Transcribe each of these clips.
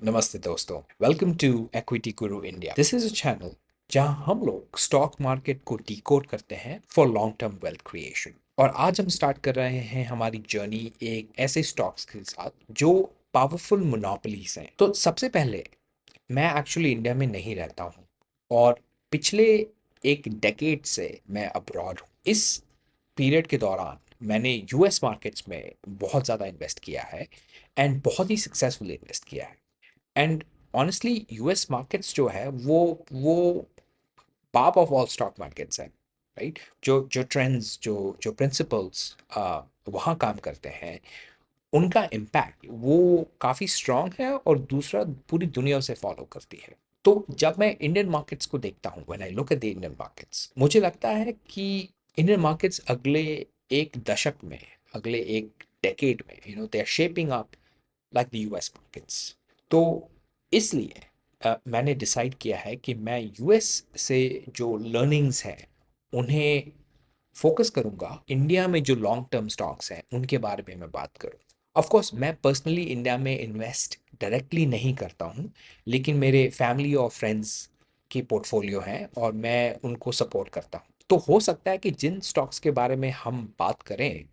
नमस्ते दोस्तों, welcome to equity Guru India. This is a channel जहां हम लोग स्टॉक मार्केट को डिकोड करते हैं for long term wealth creation. और आज हम स्टार्ट कर रहे हैं हमारी जर्नी एक ऐसे स्टॉक्स के साथ जो पावरफुल मोनोपोलीज हैं। तो सबसे पहले, मैं एक्चुअली इंडिया में नहीं रहता हूँ और पिछले एक डेकेड से मैं अब्रॉड हूँ। इस पीरियड के दौरान मैंने यूएस मार्केट्स में बहुत ज़्यादा इन्वेस्ट किया है एंड बहुत ही सक्सेसफुल इन्वेस्ट किया है। एंड ऑनेस्टली यूएस मार्केट्स जो है वो बाप ऑफ ऑल स्टॉक मार्केट्स है, राइट। जो ट्रेंड्स, जो प्रिंसिपल्स वहाँ काम करते हैं, उनका इम्पैक्ट वो काफ़ी स्ट्रांग है और दूसरा पूरी दुनिया से फॉलो करती है। तो जब मैं इंडियन मार्केट्स को देखता हूँ, when I look at the Indian markets, मुझे लगता है कि इंडियन मार्केट्स अगले एक दशक में, अगले एक डेकेड में, they are shaping up like the US markets. तो इसलिए मैंने डिसाइड किया है कि मैं यूएस से जो लर्निंग्स हैं उन्हें फोकस करूंगा, इंडिया में जो लॉन्ग टर्म स्टॉक्स हैं उनके बारे में मैं बात करूं। ऑफ कोर्स मैं पर्सनली इंडिया में इन्वेस्ट डायरेक्टली नहीं करता हूं, लेकिन मेरे फैमिली और फ्रेंड्स की पोर्टफोलियो हैं और मैं उनको सपोर्ट करता हूं। तो हो सकता है कि जिन स्टॉक्स के बारे में हम बात करें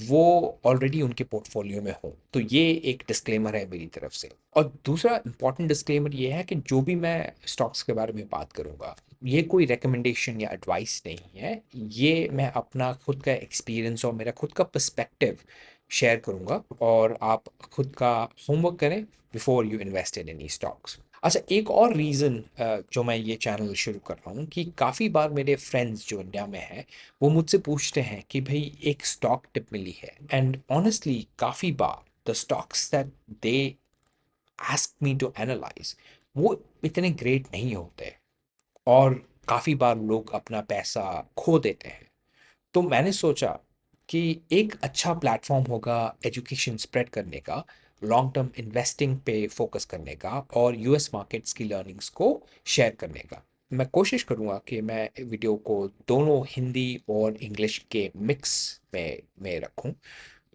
वो ऑलरेडी उनके पोर्टफोलियो में हो। तो ये एक डिस्क्लेमर है मेरी तरफ से। और दूसरा इंपॉर्टेंट डिस्क्लेमर ये है कि जो भी मैं स्टॉक्स के बारे में बात करूंगा, ये कोई रिकमेंडेशन या एडवाइस नहीं है। ये मैं अपना खुद का एक्सपीरियंस और मेरा खुद का पर्सपेक्टिव शेयर करूंगा, और आप खुद का होमवर्क करें before you invest in any stocks. अच्छा, एक और रीज़न जो मैं ये चैनल शुरू कर रहा हूँ कि काफ़ी बार मेरे फ्रेंड्स जो इंडिया में हैं वो मुझसे पूछते हैं कि भाई एक स्टॉक टिप मिली है, एंड ऑनेस्टली काफ़ी बार the stocks that they ask me to analyse वो इतने ग्रेट नहीं होते, और काफ़ी बार लोग अपना पैसा खो देते हैं। तो मैंने सोचा कि एक अच्छा प्लेटफॉर्म होगा एजुकेशन स्प्रेड करने का, लॉन्ग टर्म इन्वेस्टिंग पे फोकस करने का और यूएस मार्केट्स की लर्निंग्स को शेयर करने का। मैं कोशिश करूँगा कि मैं वीडियो को दोनों हिंदी और इंग्लिश के मिक्स में रखूँ।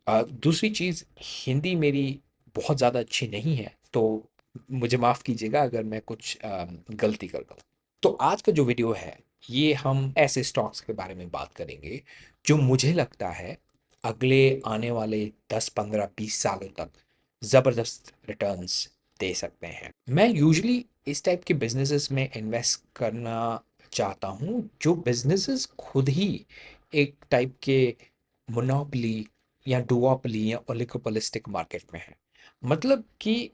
दूसरी चीज़, हिंदी मेरी बहुत ज़्यादा अच्छी नहीं है, तो मुझे माफ़ कीजिएगा अगर मैं कुछ गलती कर दूँ। तो आज का जो वीडियो है, ये हम ऐसे स्टॉक्स के बारे में बात करेंगे जो मुझे लगता है अगले आने वाले 10 15 20 सालों तक ज़बरदस्त रिटर्न्स दे सकते हैं। मैं यूजुअली इस टाइप के बिजनेसेस में इन्वेस्ट करना चाहता हूँ जो बिजनेसेस खुद ही एक टाइप के मोनोपोली या डुओपोली या ओलिगोपोलिस्टिक मार्केट में है। मतलब कि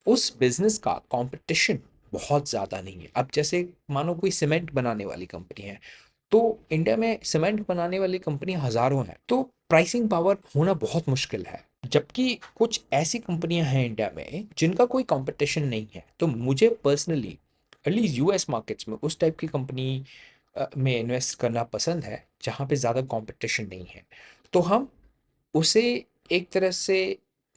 उस बिजनेस का कंपटीशन बहुत ज़्यादा नहीं है। अब जैसे मानो कोई सीमेंट बनाने वाली कंपनी है, तो इंडिया में सीमेंट बनाने वाली कंपनी हज़ारों हैं, तो प्राइसिंग पावर होना बहुत मुश्किल है। जबकि कुछ ऐसी कंपनियां हैं इंडिया में जिनका कोई कंपटीशन नहीं है। तो मुझे पर्सनली एटलीस्ट यूएस मार्केट्स में उस टाइप की कंपनी में इन्वेस्ट करना पसंद है जहाँ पे ज़्यादा कंपटीशन नहीं है। तो हम उसे एक तरह से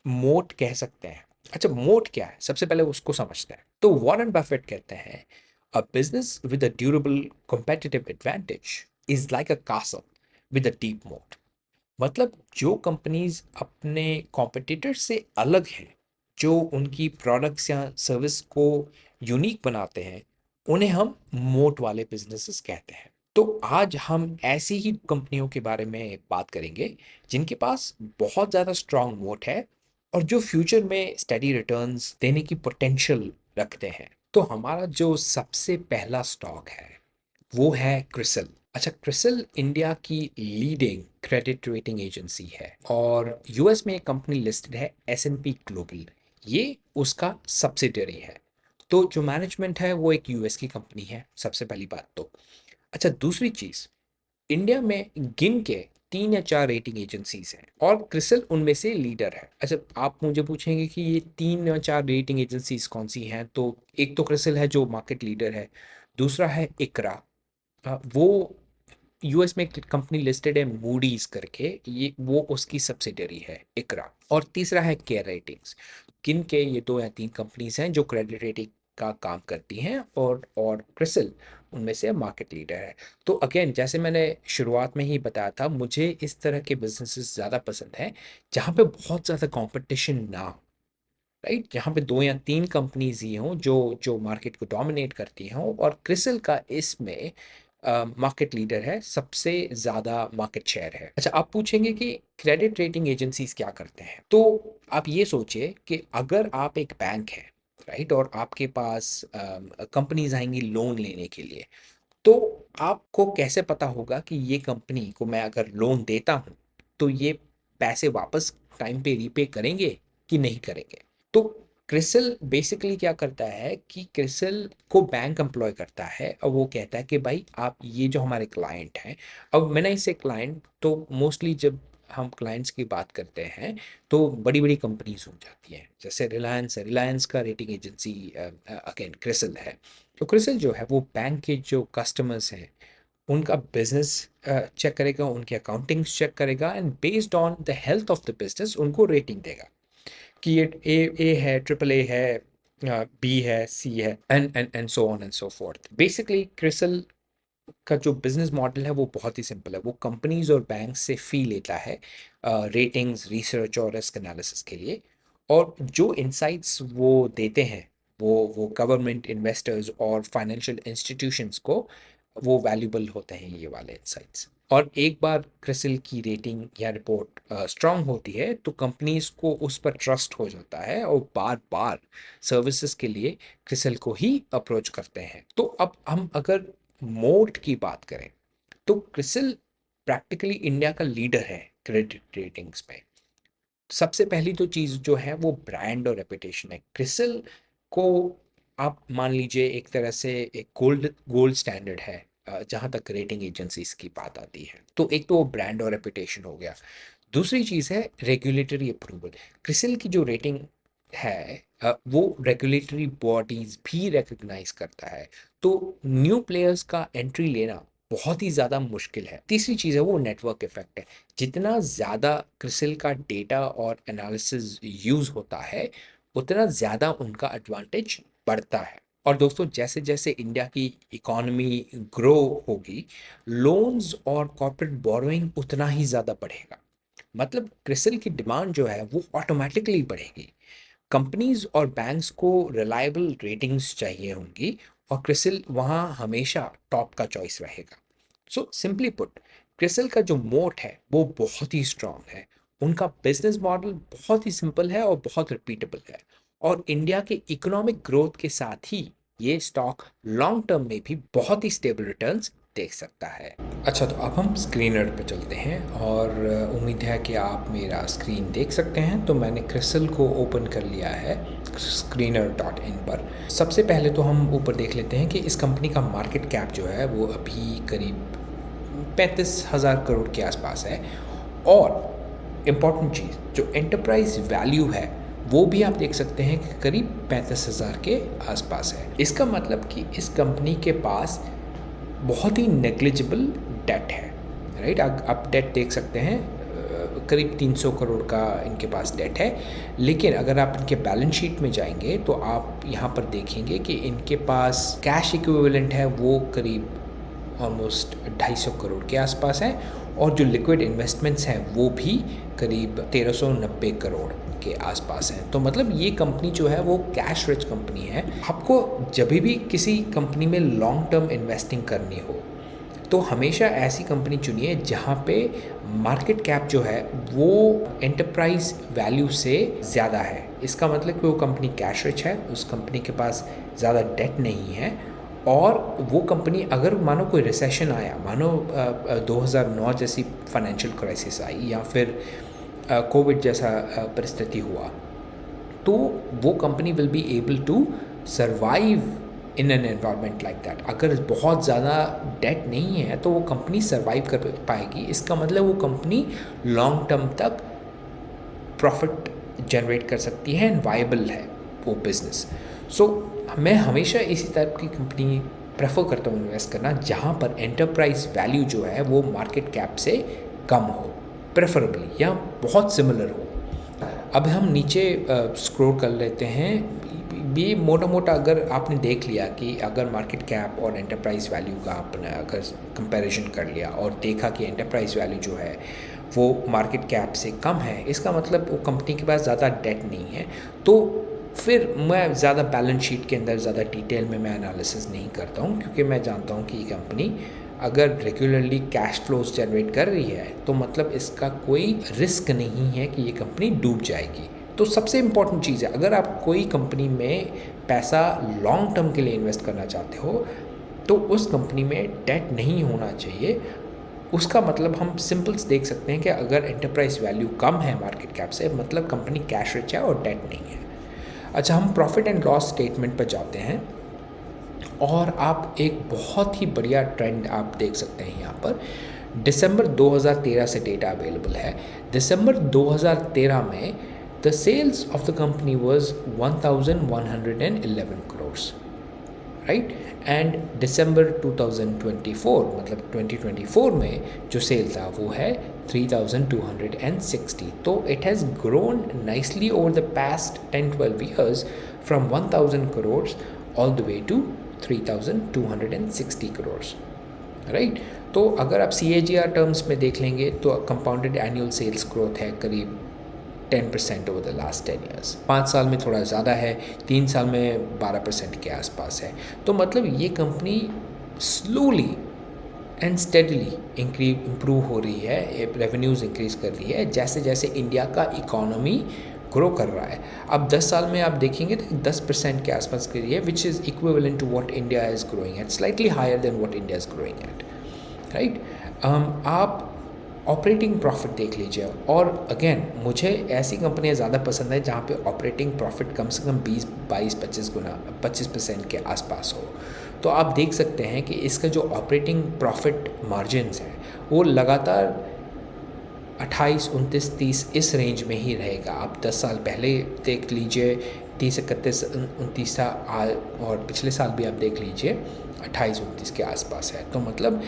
मोट कह सकते हैं। अच्छा, मोट क्या है, सबसे पहले उसको समझते हैं। तो वॉरेन बफेट कहते हैं, a business with a durable competitive advantage is like a castle with a deep moat। मतलब जो कंपनीज अपने कॉम्पिटिटर से अलग हैं, जो उनकी प्रोडक्ट्स या सर्विस को यूनिक बनाते हैं, उन्हें हम मोट वाले बिजनेसेस कहते हैं। तो आज हम ऐसी ही कंपनियों के बारे में बात करेंगे जिनके पास बहुत ज़्यादा स्ट्रांग मोट है और जो फ्यूचर में स्टडी रिटर्न्स देने की पोटेंशियल रखते हैं। तो हमारा जो सबसे पहला स्टॉक है वो है क्रिसल। अच्छा, क्रिसल इंडिया की लीडिंग क्रेडिट रेटिंग एजेंसी है और यूएस में एक कंपनी लिस्टेड है एस&पी ग्लोबल। ये उसका सब्सिडियरी है। तो जो मैनेजमेंट है वो एक यूएस की कंपनी है, सबसे पहली बात तो। अच्छा, दूसरी चीज़, इंडिया में गिन के 3 या 4 रेटिंग एजेंसीज हैं और क्रिसल उनमें से लीडर है। अच्छा, आप मुझे पूछेंगे कि ये 3 या 4 रेटिंग एजेंसीज कौन सी हैं, तो एक तो क्रिसल है जो मार्केट लीडर है, दूसरा है इकरा, वो यूएस में एक कंपनी लिस्टेड है मूडीज करके, ये वो उसकी सब्सिडरी है इकरा, और तीसरा है केयर रेटिंग्स। किन के ये 2 या 3 कंपनीज हैं जो क्रेडिट रेटिंग का काम करती हैं, और क्रिसल उनमें से मार्केट लीडर है। तो अगेन, जैसे मैंने शुरुआत में ही बताया था, मुझे इस तरह के बिजनेसेस ज़्यादा पसंद हैं जहाँ पे बहुत ज़्यादा कंपटीशन ना हो। राइट? जहाँ पे 2 या 3 कंपनीज़ ही हों जो जो मार्केट को डोमिनेट करती हों, और क्रिसिल का इसमें मार्केट लीडर है, सबसे ज़्यादा मार्केट शेयर है। अच्छा, आप पूछेंगे कि क्रेडिट रेटिंग एजेंसीज़ क्या करते हैं? तो आप ये सोचिए कि अगर आप एक बैंक हैं, राइट? और आपके पास कंपनीज़ आएँगी लोन लेने के लिए, तो आपको कैसे पता होगा कि ये कंपनी को मैं अगर लोन देता हूँ, तो ये पैसे वापस टाइम पे रीपे करेंगे कि नहीं करेंगे? तो क्रिसिल बेसिकली क्या करता है कि क्रिसिल को बैंक एम्प्लॉय करता है और वो कहता है कि भाई आप ये जो हमारे क्लाइंट हैं, अब मैंने इसे क्लाइंट तो मोस्टली जब हम क्लाइंट्स की बात करते हैं तो बड़ी बड़ी कंपनीज हो जाती हैं, जैसे रिलायंस है, रिलायंस का रेटिंग एजेंसी अगेन क्रिसिल है। तो क्रिसिल जो है वो बैंक के जो कस्टमर्स हैं उनका बिजनेस चेक करेगा, उनके अकाउंटिंग्स चेक करेगा, and based on the health of the business उनको रेटिंग देगा कि ये ए है, ट्रिपल ए है, बी है, सी है, and so on and so fourth. Basically CRISIL का जो बिजनेस मॉडल है वो बहुत ही सिंपल है। वो कंपनीज और बैंक से फी लेता है रेटिंग्स, रिसर्च और रिस्क एनालिसिस के लिए, और जो इंसाइट्स वो देते हैं वो गवर्नमेंट, इन्वेस्टर्स और फाइनेंशियल इंस्टीट्यूशंस को वो वैल्यूबल होते हैं ये वाले इंसाइट्स। और एक बार क्रिसिल की रेटिंग या रिपोर्ट स्ट्रांग होती है तो कंपनीज को उस पर ट्रस्ट हो जाता है और बार बार सर्विसेज के लिए क्रिसिल को ही अप्रोच करते हैं। तो अब हम अगर मोट की बात करें तो क्रिसिल प्रैक्टिकली इंडिया का लीडर है क्रेडिट रेटिंग्स में। सबसे पहली तो चीज़ जो है वो ब्रांड और रेपुटेशन है। क्रिसिल को आप मान लीजिए एक तरह से एक गोल्ड गोल्ड स्टैंडर्ड है जहाँ तक रेटिंग एजेंसीज की बात आती है। तो एक तो वो ब्रांड और रेपुटेशन हो गया। दूसरी चीज़ है रेगुलेटरी अप्रूवल। क्रिसिल की जो रेटिंग है वो रेगुलेटरी बॉडीज भी रिकग्नाइज करता है। तो न्यू प्लेयर्स का एंट्री लेना बहुत ही ज़्यादा मुश्किल है। तीसरी चीज़ है वो नेटवर्क इफेक्ट है। जितना ज़्यादा क्रिसिल का डेटा और एनालिसिस यूज़ होता है उतना ज़्यादा उनका एडवांटेज बढ़ता है। और दोस्तों, जैसे जैसे इंडिया की इकोनॉमी ग्रो होगी, लोन्स और कॉर्पोरेट बोरोइंग उतना ही ज़्यादा बढ़ेगा। मतलब क्रिसिल की डिमांड जो है वो ऑटोमेटिकली बढ़ेगी। कंपनीज और बैंक्स को रिलायबल रेटिंग्स चाहिए होंगी, और क्रिसिल वहाँ हमेशा टॉप का चॉइस रहेगा। सो सिंपली पुट, क्रिसिल का जो मोट है वो बहुत ही स्ट्रांग है। उनका बिजनेस मॉडल बहुत ही सिंपल है और बहुत रिपीटेबल है, और इंडिया के इकोनॉमिक ग्रोथ के साथ ही ये स्टॉक लॉन्ग टर्म में भी बहुत ही स्टेबल रिटर्न्स देख सकता है। अच्छा, तो अब हम स्क्रीनर पे चलते हैं, और उम्मीद है कि आप मेरा स्क्रीन देख सकते हैं। तो मैंने क्रिसिल को ओपन कर लिया है screener.in पर। सबसे पहले तो हम ऊपर देख लेते हैं कि इस कंपनी का मार्केट कैप जो है वो अभी करीब 35,000 करोड़ के आसपास है। और इम्पॉर्टेंट चीज़ जो एंटरप्राइज वैल्यू है वो भी आप देख सकते हैं कि करीब 35,000 के आसपास है। इसका मतलब कि इस कंपनी के पास बहुत ही नेग्लिजिबल डेट है, राइट? आप डेट देख सकते हैं, करीब 300 करोड़ का इनके पास डेट है। लेकिन अगर आप इनके बैलेंस शीट में जाएंगे तो आप यहाँ पर देखेंगे कि इनके पास कैश इक्विवेलेंट है वो करीब ऑलमोस्ट 250 करोड़ के आसपास है, और जो लिक्विड इन्वेस्टमेंट्स हैं वो भी करीब 1390 करोड़ के आसपास हैं। तो मतलब ये कंपनी जो है वो कैश रिच कंपनी है। आपको जब भी किसी कंपनी में लॉन्ग टर्म इन्वेस्टिंग करनी हो तो हमेशा ऐसी कंपनी चुनिए जहाँ पे मार्केट कैप जो है वो एंटरप्राइज वैल्यू से ज़्यादा है। इसका मतलब कि वो कंपनी कैश रिच है, उस कंपनी के पास ज़्यादा डेट नहीं है, और वो कंपनी अगर मानो कोई रिसेशन आया, मानो 2009 जैसी फाइनेंशियल क्राइसिस आई या फिर कोविड जैसा परिस्थिति हुआ, तो वो company will be able to survive in an environment like that. अगर बहुत ज़्यादा डेट नहीं है तो वो कंपनी सर्वाइव कर पाएगी। इसका मतलब वो कंपनी लॉन्ग टर्म तक प्रॉफिट जनरेट कर सकती है एंड वाइबल है वो बिज़नेस। सो मैं हमेशा इसी टाइप की कंपनी प्रेफर करता हूँ इन्वेस्ट करना जहाँ पर एंटरप्राइज वैल्यू जो है वो मार्केट कैप से कम हो, प्रेफरेबली, या बहुत सिमिलर हो। अब हम नीचे स्क्रॉल कर लेते हैं। ये मोटा मोटा अगर आपने देख लिया कि अगर मार्केट कैप और एंटरप्राइज वैल्यू का आपने अगर कंपैरिजन कर लिया और देखा कि एंटरप्राइज वैल्यू जो है वो मार्केट कैप से कम है, इसका मतलब वो कंपनी के पास ज़्यादा डेट नहीं है। तो फिर मैं ज़्यादा बैलेंस शीट के अंदर ज़्यादा डिटेल में मैं एनालिसिस नहीं करता हूँ, क्योंकि मैं जानता हूँ कि ये कंपनी अगर रेगुलरली कैश फ्लोज जनरेट कर रही है तो मतलब इसका कोई रिस्क नहीं है कि ये कंपनी डूब जाएगी। तो सबसे इम्पॉर्टेंट चीज़ है, अगर आप कोई कंपनी में पैसा लॉन्ग टर्म के लिए इन्वेस्ट करना चाहते हो तो उस कंपनी में डेट नहीं होना चाहिए। उसका मतलब हम सिंपल्स देख सकते हैं कि अगर एंटरप्राइज वैल्यू कम है मार्केट कैप से, मतलब कंपनी कैश रिच है और डेट नहीं है। अच्छा, हम प्रॉफिट एंड लॉस स्टेटमेंट पर जाते हैं और आप एक बहुत ही बढ़िया ट्रेंड आप देख सकते हैं यहाँ पर। दिसंबर 2013 से डेटा अवेलेबल है। दिसंबर 2013 में the sales of the company was 1111 crores, right. And December 2024 मतलब 2024 में जो सेल था वो है 3260। तो it has grown nicely over the past 10-12 years from 1000 crores all the way to 3260 crores, right. तो अगर आप CAGR टर्म्स में देख लेंगे तो कंपाउंडेड एनुअल सेल्स ग्रोथ है करीब 10% ओवर द लास्ट 10 ईयर्स। 5 साल में थोड़ा ज़्यादा है, 3 साल में 12% के आसपास है। तो मतलब ये company slowly and steadily improve हो रही है, रेवेन्यूज़ इंक्रीज़ कर रही है जैसे जैसे इंडिया का इकोनॉमी ग्रो कर रहा है। अब 10 साल में आप देखेंगे तो 10% के आसपास की रही है, which is equivalent to what India is growing at, slightly higher than what India is growing at, right. आप ऑपरेटिंग प्रॉफिट देख लीजिए, और अगेन मुझे ऐसी कंपनियां ज़्यादा पसंद है जहाँ पे ऑपरेटिंग प्रॉफिट कम से कम 25% के आसपास हो। तो आप देख सकते हैं कि इसका जो ऑपरेटिंग प्रॉफिट मार्जिन्स हैं वो लगातार 28, 29, 30 इस रेंज में ही रहेगा। आप 10 साल पहले देख लीजिए 30, 31, 29 था, और पिछले साल भी आप देख लीजिए 28, 29 के आसपास है। तो मतलब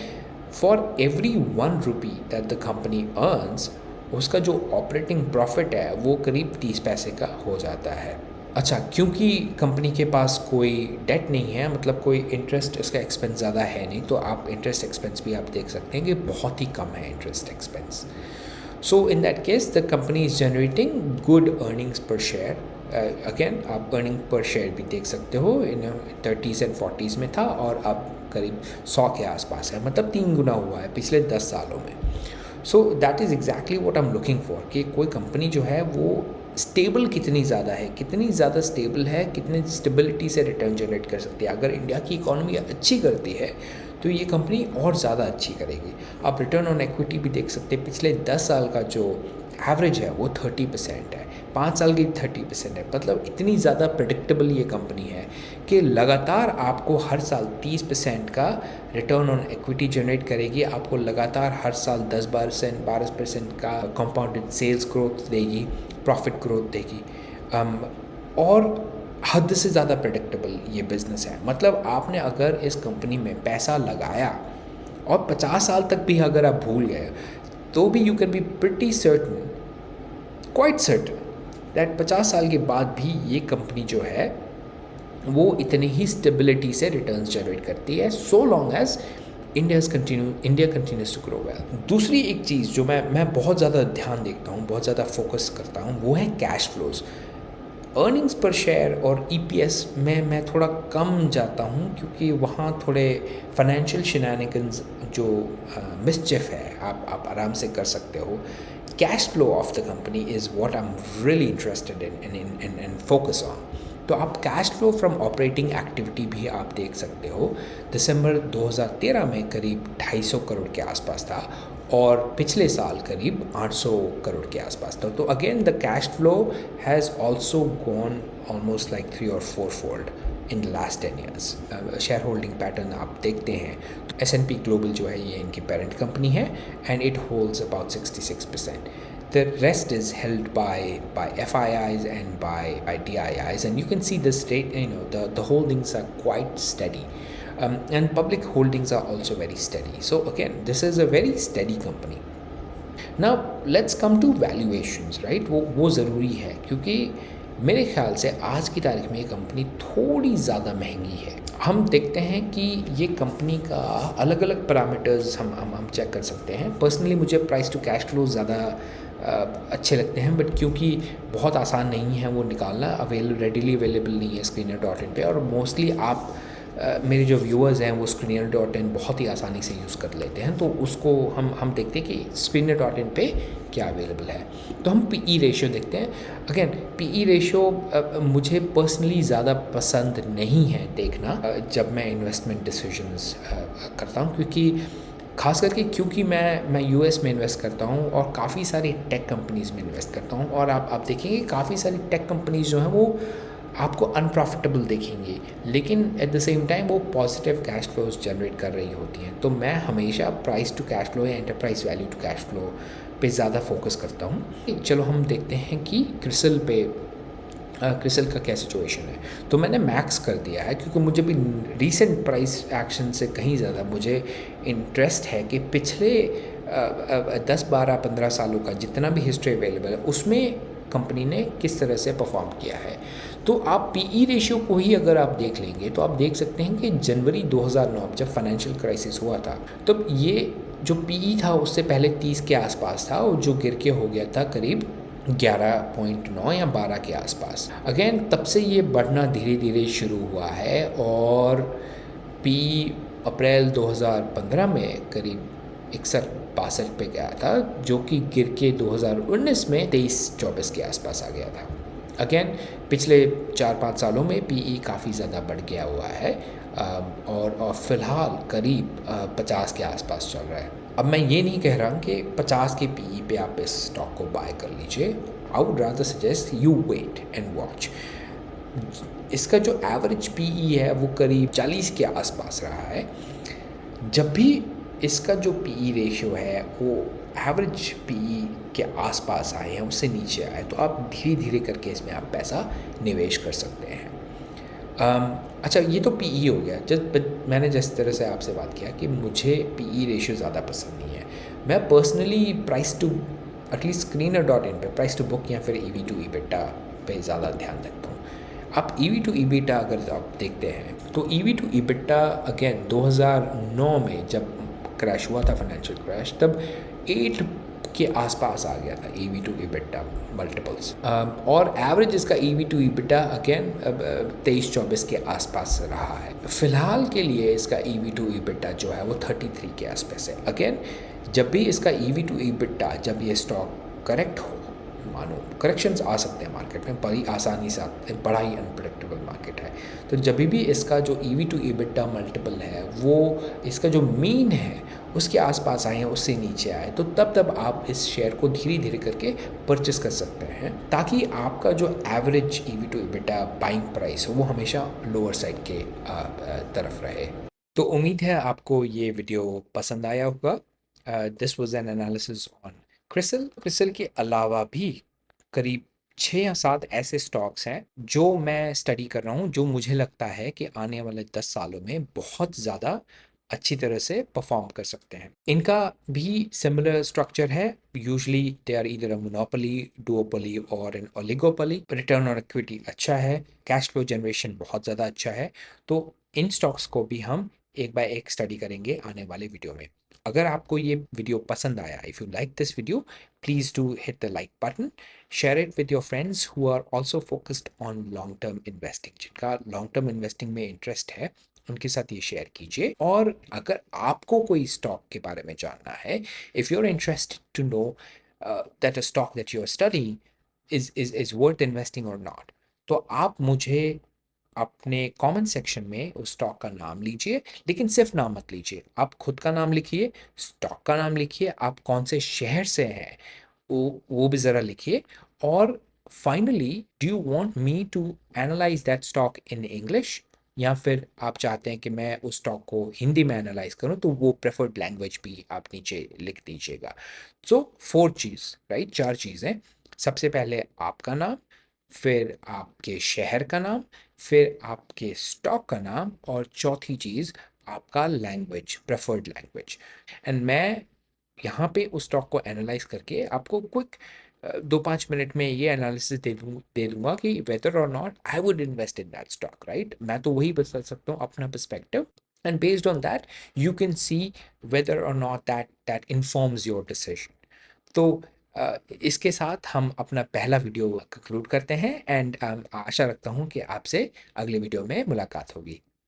for every 1 rupee that the company earns, उसका जो ऑपरेटिंग प्रॉफिट है वो करीब 30 पैसे का हो जाता है। अच्छा, क्योंकि कंपनी के पास कोई डेट नहीं है, मतलब कोई इंटरेस्ट इसका एक्सपेंस ज़्यादा है नहीं, तो आप इंटरेस्ट एक्सपेंस भी आप देख सकते हैं कि बहुत ही कम है interest expense. So in that case, the company is generating good earnings per share. Again, आप earning per share भी देख सकते हो, इन 30s and 40s में था और अब करीब 100 के आसपास है, मतलब 3 गुना हुआ है पिछले 10 सालों में। So that is exactly what I am looking for, कि कोई कंपनी जो है वो स्टेबल कितनी ज़्यादा है, कितनी ज़्यादा स्टेबल है, कितनी स्टेबिलिटी से रिटर्न जनरेट कर सकती है। अगर इंडिया की इकोनॉमी अच्छी करती है तो ये कंपनी और ज़्यादा अच्छी करेगी। आप रिटर्न ऑन इक्विटी भी देख सकते हैं, पिछले 10 साल का जो एवरेज है वो 30% है, 5 साल की 30% है। मतलब इतनी ज़्यादा प्रेडिक्टेबल ये कंपनी है कि लगातार आपको हर साल 30% का रिटर्न ऑन इक्विटी जनरेट करेगी, आपको लगातार हर साल 10-12%, 12% का कंपाउंडेड सेल्स ग्रोथ देगी, प्रॉफिट ग्रोथ देगी, और हद से ज़्यादा प्रेडिक्टेबल ये बिज़नेस है। मतलब आपने अगर इस कंपनी में पैसा लगाया और 50 साल तक भी अगर आप भूल गए तो भी you can be pretty certain, quite certain that 50 साल के बाद भी ये कंपनी जो है वो इतनी ही स्टेबिलिटी से रिटर्न्स जनरेट करती है, so long as India continues to grow well. दूसरी एक चीज़ जो मैं बहुत ज़्यादा ध्यान देखता हूँ, बहुत ज़्यादा फोकस करता हूँ, वो है कैश फ्लोज़। अर्निंग्स पर शेयर और EPS में मैं थोड़ा कम जाता हूँ, क्योंकि वहाँ थोड़े फाइनेंशियल शिनैनिगन्स जो मिसचिफ है आप आराम से कर सकते हो। Cash flow of the company is what I am really interested in focus on. तो आप cash flow from operating activity भी आप देख सकते हो। दिसंबर 2013 में करीब 250 करोड़ के आसपास था और पिछले साल करीब 800 करोड़ के आसपास था। तो again the cash flow has also gone almost like 3 or 4 fold in the last 10 years। Share holding pattern आप देखते हैं तो S&P ग्लोबल जो है ये इनकी पेरेंट कंपनी है and it holds about 66%। The rest is held by FIIs and by DIIs, and you can see this rate, the holdings are quite steady, and public holdings are also very steady. So again, this is a very steady company. Now let's come to valuations, right? वो ज़रूरी है, क्योंकि मेरे ख्याल से आज की तारीख में ये कंपनी थोड़ी ज़्यादा महंगी है। हम देखते हैं कि ये कंपनी का अलग अलग पैरामीटर्स हम चेक कर सकते हैं। पर्सनली मुझे प्राइस टू कैश फ्लो ज़्यादा अच्छे लगते हैं, बट क्योंकि बहुत आसान नहीं है वो निकालना, रेडिली अवेलेबल नहीं है स्क्रीनर डॉट इन पर, और मोस्टली आप मेरे जो व्यूअर्स हैं वो स्क्रीनर डॉट इन बहुत ही आसानी से यूज़ कर लेते हैं, तो उसको हम देखते हैं कि स्क्रीनर डॉट इन पे क्या अवेलेबल है। तो हम पी ई रेशियो देखते हैं। अगेन पी ई रेशियो मुझे पर्सनली ज़्यादा पसंद नहीं है देखना जब मैं इन्वेस्टमेंट डिसीजंस करता हूँ, क्योंकि ख़ास करके क्योंकि मैं यूएस में इन्वेस्ट करता हूँ और काफ़ी सारी टेक कंपनीज़ में इन्वेस्ट करता हूँ, और आप देखेंगे काफ़ी सारी टेक कंपनीज़ जो हैं वो आपको अनप्रॉफिटेबल देखेंगे, लेकिन एट द सेम टाइम वो पॉजिटिव कैश फ्लोज जनरेट कर रही होती हैं। तो मैं हमेशा प्राइस टू कैश फ्लो या enterprise value to cash flow पे ज़्यादा फोकस करता हूँ। चलो हम देखते हैं कि क्रिसल का क्या सिचुएशन है। तो मैंने मैक्स कर दिया है क्योंकि मुझे भी रीसेंट प्राइस एक्शन से कहीं ज़्यादा मुझे इंटरेस्ट है कि पिछले 10 12 15 सालों का जितना भी हिस्ट्री अवेलेबल है उसमें कंपनी ने किस तरह से परफॉर्म किया है। तो आप पी ई रेशियो को ही अगर आप देख लेंगे तो आप देख सकते हैं कि जनवरी 2009 जब फाइनेंशियल क्राइसिस हुआ था, तब ये जो पी ई था उससे पहले 30 के आसपास था, और जो गिर के हो गया था करीब 11.9 या 12 के आसपास। अगेन तब से ये बढ़ना धीरे धीरे शुरू हुआ है, और पी अप्रैल 2015 में करीब 61 62 पे गया था, जो कि गिर के 2019 में 23 24 के आसपास आ गया था। अगेन पिछले 4 5 सालों में पी ई काफ़ी ज़्यादा बढ़ गया हुआ है, और फ़िलहाल करीब 50 के आसपास चल रहा है। अब मैं ये नहीं कह रहा हूँ कि 50 के पीई पे आप इस स्टॉक को बाय कर लीजिए। I would rather suggest you wait and watch. इसका जो एवरेज पीई है वो करीब 40 के आसपास रहा है। जब भी इसका जो पीई रेशियो है वो एवरेज पीई के आसपास आए हैं, उससे नीचे आए, तो आप धीरे धीरे करके इसमें आप पैसा निवेश कर सकते हैं। अच्छा, ये तो पीई हो गया। मैंने जिस तरह से आपसे बात किया कि मुझे पीई रेशियो ज़्यादा पसंद नहीं है, मैं personally price to at least screener dot in पर प्राइस टू बुक या फिर ईवी टू ईबिटा पे ज़्यादा ध्यान रखता हूँ। आप ईवी टू ईबिटा अगर आप देखते हैं तो ईवी टू ईबिटा अगेन 2009 में जब क्रैश हुआ था, फाइनेंशियल क्रैश, तब 8 के आसपास आ गया था ईवी टू ईबिटा मल्टीपल्स, और एवरेज इसका ईवी टू ईबिटा अगेन 23 24 के आसपास रहा है। फिलहाल के लिए इसका ईवी टू ईबिटा जो है वो 33 के आसपास है। अगेन जब भी इसका ईवी टू ईबिटा, जब ये स्टॉक करेक्ट हो, मानो करेक्शंस आ सकते हैं मार्केट में, बड़ी आसानी से आते हैं, बड़ा ही अनप्रेडिक्टेबल मार्केट है, तो जब भी इसका जो ईवी टू ईबिटा मल्टीपल है वो इसका जो मीन है उसके आसपास आए हैं, उससे नीचे आए, तो तब आप इस शेयर को धीरे धीरे करके परचेस कर सकते हैं, ताकि आपका जो average EV to EBITDA buying price हो वो हमेशा लोअर साइड के तरफ रहे। तो उम्मीद है आपको ये वीडियो पसंद आया होगा। This was an analysis on CRISIL के अलावा भी करीब 6 या 7 ऐसे स्टॉक्स हैं जो मैं स्टडी कर रहा हूँ, जो मुझे लगता है कि आने वाले 10 सालों में बहुत ज़्यादा अच्छी तरह से परफॉर्म कर सकते हैं। इनका भी सिमिलर स्ट्रक्चर है। Usually they are either a monopoly, duopoly और an oligopoly. Return on equity अच्छा है, कैश फ्लो जनरेशन बहुत ज़्यादा अच्छा है। तो इन स्टॉक्स को भी हम एक बाय एक स्टडी करेंगे आने वाले वीडियो में। अगर आपको ये वीडियो पसंद आया, if you like this video, please do hit the like button, share it with your friends who are also focused on long term investing. जिनका लॉन्ग टर्म इन्वेस्टिंग में इंटरेस्ट है उनके साथ ये शेयर कीजिए। और अगर आपको कोई स्टॉक के बारे में जानना है, if you are interested to know that a stock that you are studying is worth investing और नॉट, तो आप मुझे अपने कमेंट सेक्शन में उस स्टॉक का नाम लीजिए, लेकिन सिर्फ नाम मत लीजिए, आप खुद का नाम लिखिए, स्टॉक का नाम लिखिए, आप कौन से शहर से हैं वो भी ज़रा लिखिए। और finally, do you want me to analyse that stock in English, या फिर आप चाहते हैं कि मैं उस स्टॉक को हिंदी में एनालाइज करूं, तो वो प्रेफर्ड लैंग्वेज भी आप नीचे लिख दीजिएगा। सो 4 चीज़, राइट, 4 चीज़ें। सबसे पहले आपका नाम, फिर आपके शहर का नाम, फिर आपके स्टॉक का नाम, और चौथी चीज़ आपका लैंग्वेज, प्रेफर्ड लैंग्वेज। एंड मैं यहाँ पे उस स्टॉक को एनालाइज करके आपको क्विक 2-5 मिनट में ये एनालिसिस दे दूँगा कि whether or not I would invest in that stock, right? मैं तो वही बता सकता हूँ अपना perspective, and based on that you can see whether or not that informs your decision. तो इसके साथ हम अपना पहला वीडियो कंक्लूड करते हैं, एंड आशा रखता हूँ कि आपसे अगले वीडियो में मुलाकात होगी।